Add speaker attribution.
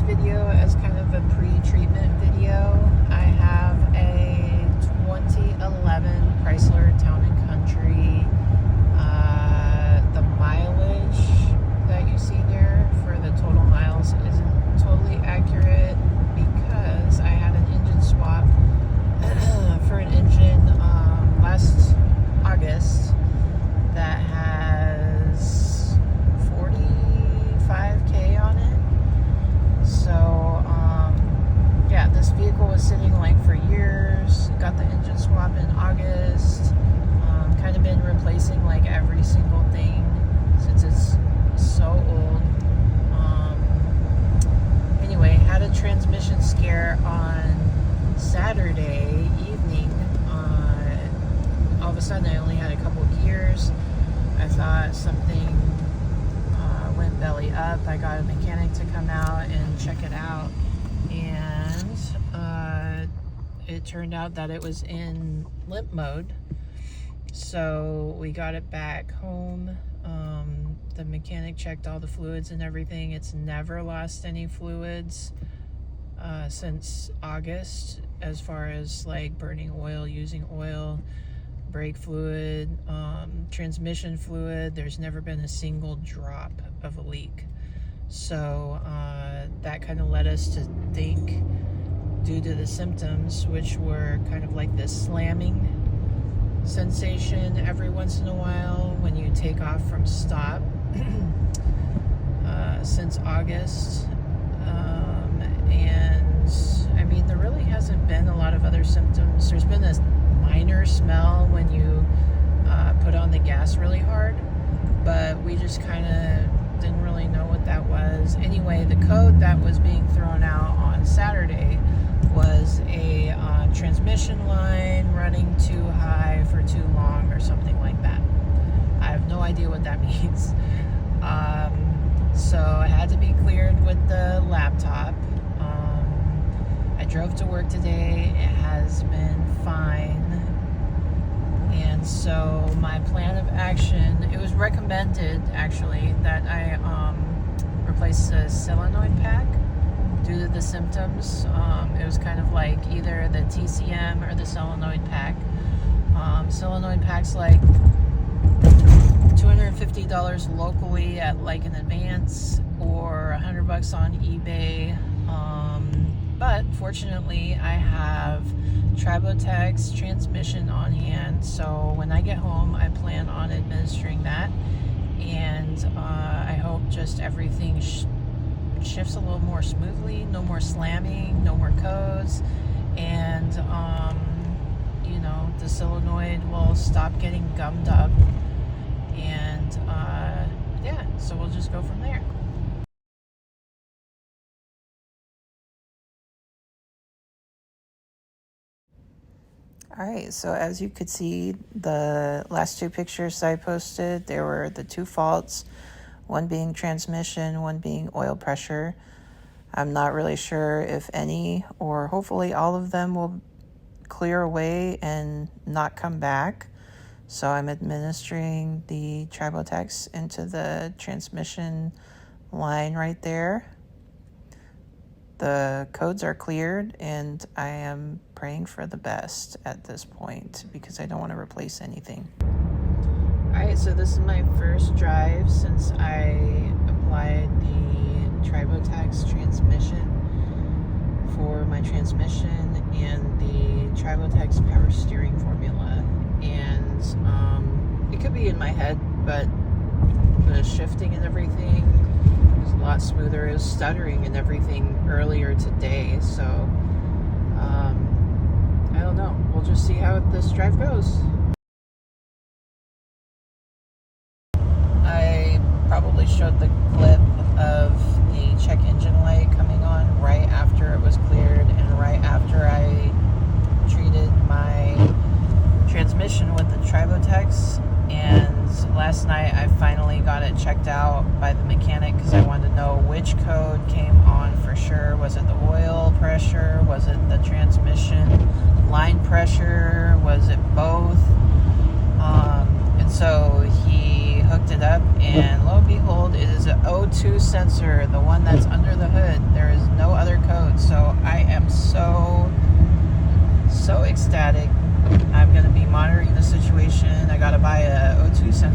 Speaker 1: this video as kind of a pre-treatment video. I have a 2011 Chrysler Town & Country. The mileage that you see there for the total miles isn't totally accurate because I had an engine swap for an engine last August that has 45K on it. So yeah, this vehicle was sitting like for years. Got the engine swap in August. Kind of been replacing like every single thing since it's so old. Anyway, had a transmission scare on Saturday evening. All of a sudden I only had a couple of gears. I thought something went belly up. I got a mechanic to come out and check it out, and it turned out that it was in limp mode. So we got it back home. The mechanic checked all the fluids and everything. It's never lost any fluids since August, as far as like burning oil, using oil, brake fluid, transmission fluid. There's never been a single drop of a leak. So that kind of led us to think, due to the symptoms, which were kind of like this slamming sensation every once in a while when you take off from stop, since August. And I mean, there really hasn't been a lot of other symptoms. There's been a minor smell when you put on the gas really hard, but we just kind of didn't really know what that was. Anyway, the code that was being thrown out on Saturday was a transmission line running too high for too long or something like that. I have no idea what that means. So I had to be cleared with the laptop. I drove to work today. It has been fine. And so my plan of action, it was recommended actually that I replace the solenoid pack due to the symptoms. It was kind of like either the TCM or the solenoid pack. Solenoid pack's like $250 locally at like an Advance, or $100 on eBay. But fortunately I have TRIBOTEX transmission on hand, so when I get home I plan on administering that, and I hope just everything shifts a little more smoothly, no more slamming, no more codes, and you know, the solenoid will stop getting gummed up, and yeah, so we'll just go from there. Alright, so as you could see, the last two pictures I posted, there were the two faults, one being transmission, one being oil pressure. I'm not really sure if any, or hopefully all of them, will clear away and not come back. So I'm administering the TRIBOTEX into the transmission line right there. The codes are cleared, and I am praying for the best at this point because I don't want to replace anything. Alright, so this is my first drive since I applied the TRIBOTEX transmission for my transmission and the TRIBOTEX power steering formula. And it could be in my head, but the shifting and everything is a lot smoother. It was stuttering and everything earlier today, so I don't know. We'll just see how this drive goes. I probably showed the clip of the check engine light coming on right after it was cleared and right after I treated my transmission with the TRIBOTEX. And last night I finally got it checked out by the mechanic because I wanted to know which code came on for sure. Was it the oil pressure? Was it the transmission line pressure? Was it both? And so he hooked it up, and lo and behold, it is an O2 sensor, the one that's under the hood. There is like static. I'm going to be monitoring the situation. I got to buy a O2 sensor